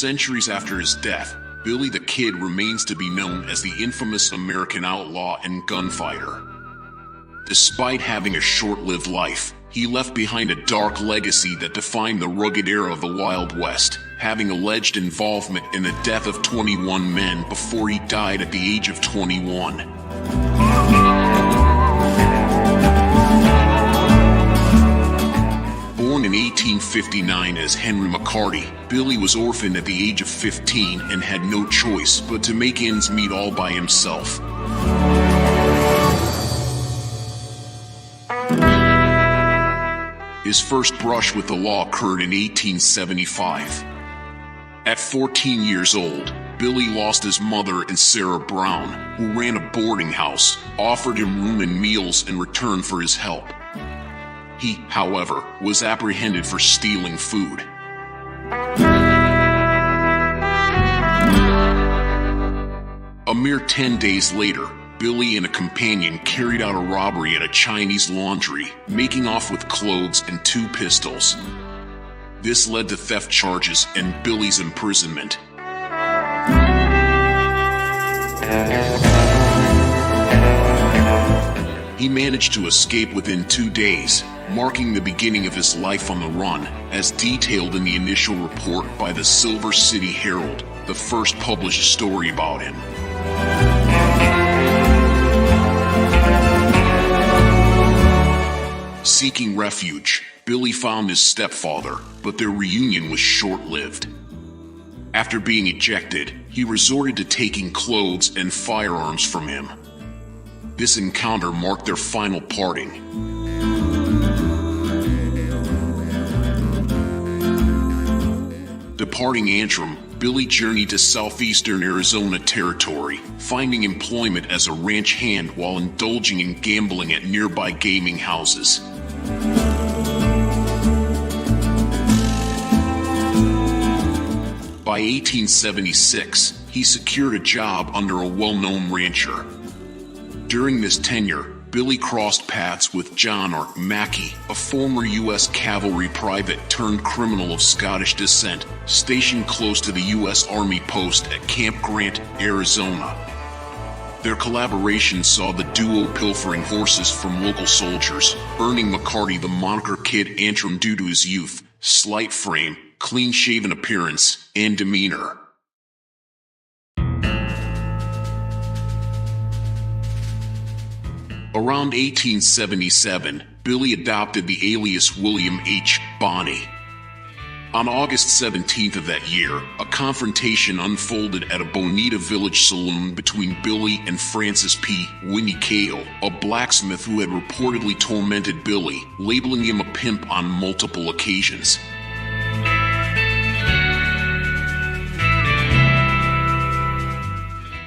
centuries after his death, Billy the Kid remains to be known as the infamous American outlaw and gunfighter. Despite having a short-lived life, he left behind a dark legacy that defined the rugged era of the Wild West, having alleged involvement in the death of 21 men before he died at the age of 21. Born in 1859 as Henry McCarty, Billy was orphaned at the age of 15 and had no choice but to make ends meet all by himself. His first brush with the law occurred in 1875. At 14 years old, Billy lost his mother and Sarah Brown, who ran a boarding house, offered him room and meals in return for his help. He, however, was apprehended for stealing food. A mere 10 days later, Billy and a companion carried out a robbery at a Chinese laundry, making off with clothes and 2 pistols. This led to theft charges and Billy's imprisonment. He managed to escape within 2 days, marking the beginning of his life on the run, as detailed in the initial report by the Silver City Herald, the first published story about him. Seeking refuge, Billy found his stepfather, but their reunion was short-lived. After being ejected, he resorted to taking clothes and firearms from him. This encounter marked their final parting. Departing Antrim, Billy journeyed to southeastern Arizona territory, finding employment as a ranch hand while indulging in gambling at nearby gaming houses. By 1876, he secured a job under a well-known rancher. During this tenure, Billy crossed paths with John R. Mackey, a former U.S. cavalry private turned criminal of Scottish descent, stationed close to the U.S. Army post at Camp Grant, Arizona. Their collaboration saw the duo pilfering horses from local soldiers, earning McCarty the moniker Kid Antrim due to his youth, slight frame, clean-shaven appearance, and demeanor. Around 1877, Billy adopted the alias William H. Bonney. On August 17th of that year, a confrontation unfolded at a Bonita Village saloon between Billy and Francis P. Winnie Cale, a blacksmith who had reportedly tormented Billy, labeling him a pimp on multiple occasions.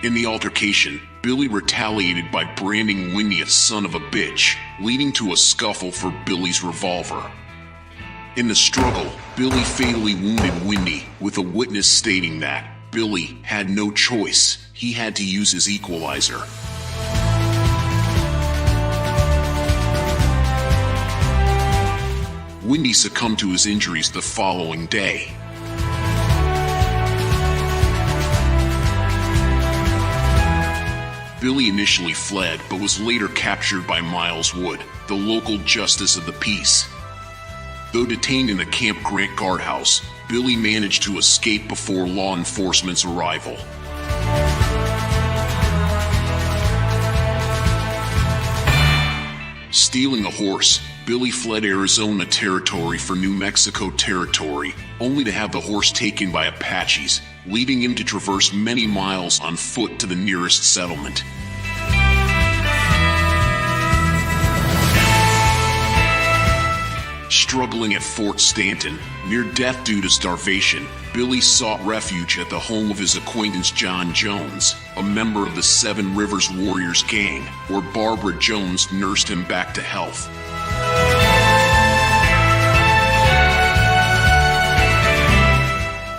In the altercation, Billy retaliated by branding Winnie a son of a bitch, leading to a scuffle for Billy's revolver. In the struggle, Billy fatally wounded Winnie, with a witness stating that Billy had no choice. He had to use his equalizer. Winnie succumbed to his injuries the following day. Billy initially fled, but was later captured by Miles Wood, the local justice of the peace. Though detained in the Camp Grant guardhouse, Billy managed to escape before law enforcement's arrival. Stealing a horse, Billy fled Arizona territory for New Mexico territory, only to have the horse taken by Apaches, leaving him to traverse many miles on foot to the nearest settlement. Struggling at Fort Stanton, near death due to starvation, Billy sought refuge at the home of his acquaintance John Jones, a member of the Seven Rivers Warriors gang, where Barbara Jones nursed him back to health.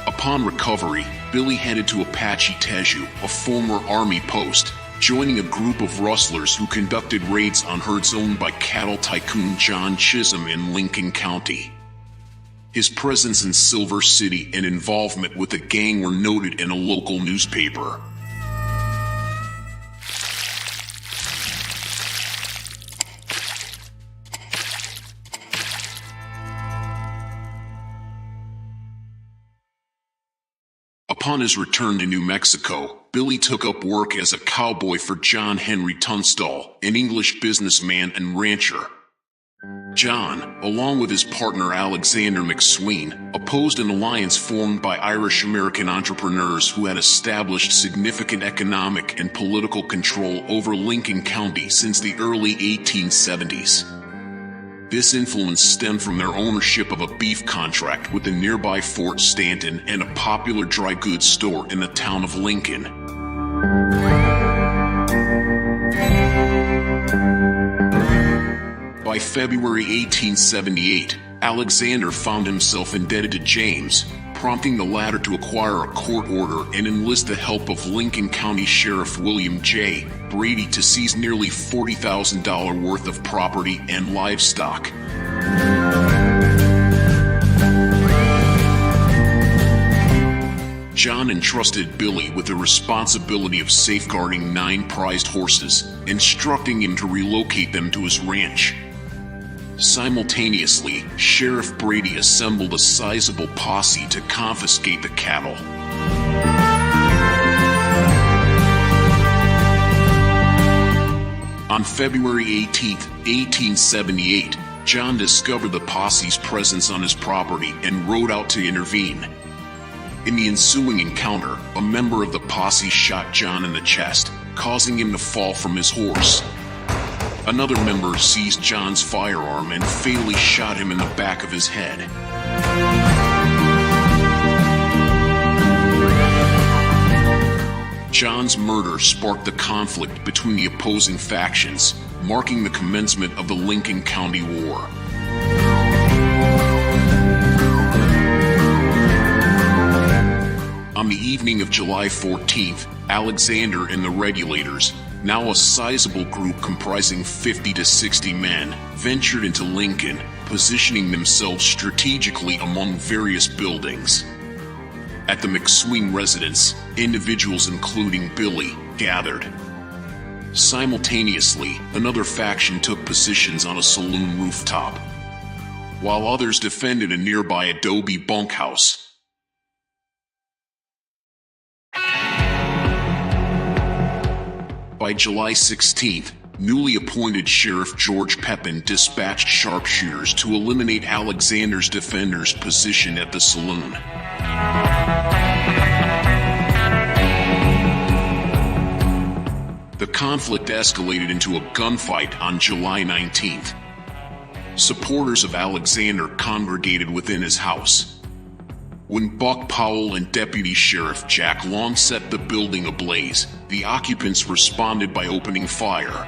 Upon recovery, Billy headed to Apache Teju, a former Army post, joining a group of rustlers who conducted raids on herds owned by cattle tycoon John Chisholm in Lincoln County. His presence in Silver City and involvement with the gang were noted in a local newspaper. Upon his return to New Mexico, Billy took up work as a cowboy for John Henry Tunstall, an English businessman and rancher. John, along with his partner Alexander McSween, opposed an alliance formed by Irish-American entrepreneurs who had established significant economic and political control over Lincoln County since the early 1870s. This influence stemmed from their ownership of a beef contract with the nearby Fort Stanton and a popular dry goods store in the town of Lincoln. By February 1878, Alexander found himself indebted to James, prompting the latter to acquire a court order and enlist the help of Lincoln County Sheriff William J. Brady to seize nearly $40,000 worth of property and livestock. John entrusted Billy with the responsibility of safeguarding 9 prized horses, instructing him to relocate them to his ranch. Simultaneously, Sheriff Brady assembled a sizable posse to confiscate the cattle. On February 18, 1878, John discovered the posse's presence on his property and rode out to intervene. In the ensuing encounter, a member of the posse shot John in the chest, causing him to fall from his horse. Another member seized John's firearm and fatally shot him in the back of his head. John's murder sparked the conflict between the opposing factions, marking the commencement of the Lincoln County War. On the evening of July 14th, Alexander and the Regulators, now a sizable group comprising 50 to 60 men, ventured into Lincoln, positioning themselves strategically among various buildings. At the McSween residence, individuals including Billy gathered. Simultaneously, another faction took positions on a saloon rooftop, while others defended a nearby adobe bunkhouse. By July 16th, newly appointed Sheriff George Pepin dispatched sharpshooters to eliminate Alexander's defenders positioned at the saloon. The conflict escalated into a gunfight on July 19th. Supporters of Alexander congregated within his house. When Buck Powell and Deputy Sheriff Jack Long set the building ablaze, the occupants responded by opening fire.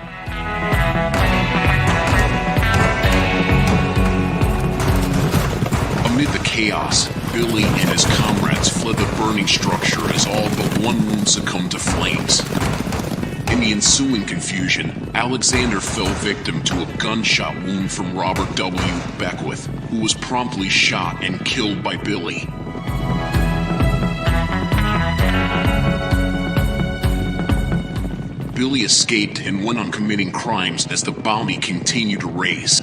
Amid the chaos, Billy and his comrades fled the burning structure as all but one room succumbed to flames. In the ensuing confusion, Alexander fell victim to a gunshot wound from Robert W. Beckwith, who was promptly shot and killed by Billy. Billy escaped and went on committing crimes as the bounty continued to raise.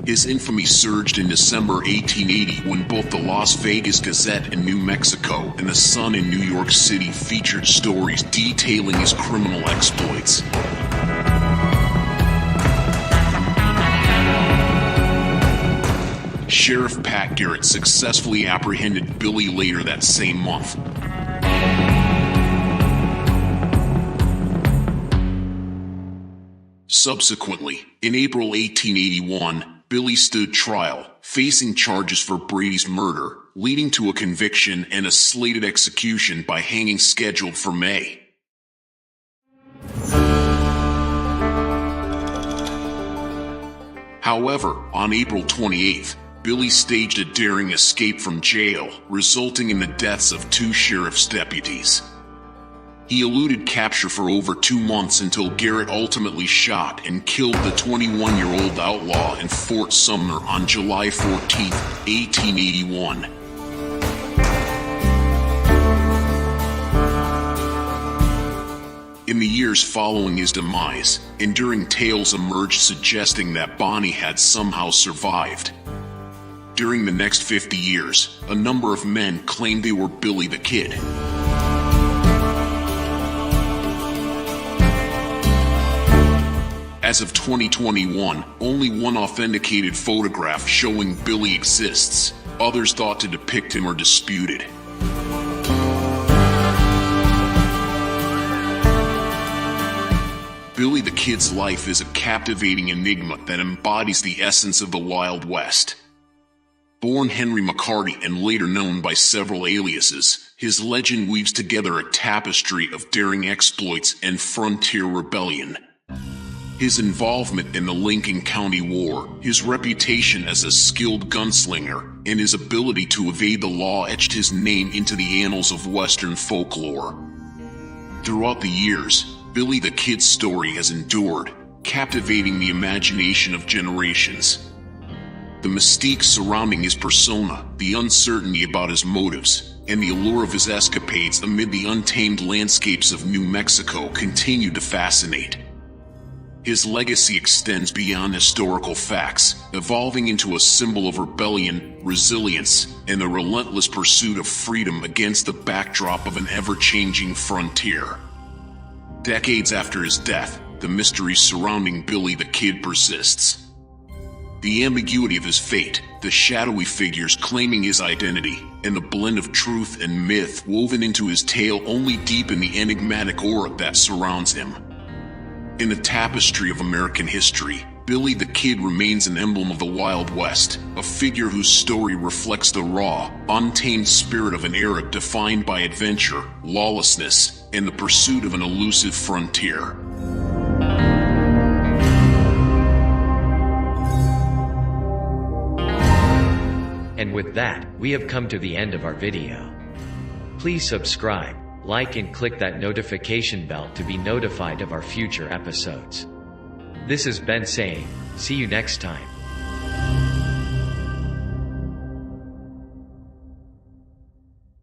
His infamy surged in December 1880 when both the Las Vegas Gazette in New Mexico and the Sun in New York City featured stories detailing his criminal exploits. Sheriff Pat Garrett successfully apprehended Billy later that same month. Subsequently, in April 1881, Billy stood trial, facing charges for Brady's murder, leading to a conviction and a slated execution by hanging scheduled for May. However, on April 28th, Billy staged a daring escape from jail, resulting in the deaths of 2 sheriff's deputies. He eluded capture for over 2 months until Garrett ultimately shot and killed the 21-year-old outlaw in Fort Sumner on July 14, 1881. In the years following his demise, enduring tales emerged suggesting that Bonnie had somehow survived. During the next 50 years, a number of men claimed they were Billy the Kid. As of 2021, only one authenticated photograph showing Billy exists. Others thought to depict him are disputed. Billy the Kid's life is a captivating enigma that embodies the essence of the Wild West. Born Henry McCarty and later known by several aliases, his legend weaves together a tapestry of daring exploits and frontier rebellion. His involvement in the Lincoln County War, his reputation as a skilled gunslinger, and his ability to evade the law etched his name into the annals of Western folklore. Throughout the years, Billy the Kid's story has endured, captivating the imagination of generations. The mystique surrounding his persona, the uncertainty about his motives, and the allure of his escapades amid the untamed landscapes of New Mexico continue to fascinate. His legacy extends beyond historical facts, evolving into a symbol of rebellion, resilience, and the relentless pursuit of freedom against the backdrop of an ever-changing frontier. Decades after his death, the mystery surrounding Billy the Kid persists. The ambiguity of his fate, the shadowy figures claiming his identity, and the blend of truth and myth woven into his tale only deepen the enigmatic aura that surrounds him. In the tapestry of American history, Billy the Kid remains an emblem of the Wild West, a figure whose story reflects the raw, untamed spirit of an era defined by adventure, lawlessness, and the pursuit of an elusive frontier. And with that, we have come to the end of our video. Please subscribe, like and click that notification bell to be notified of our future episodes. This is Ben saying, see you next time.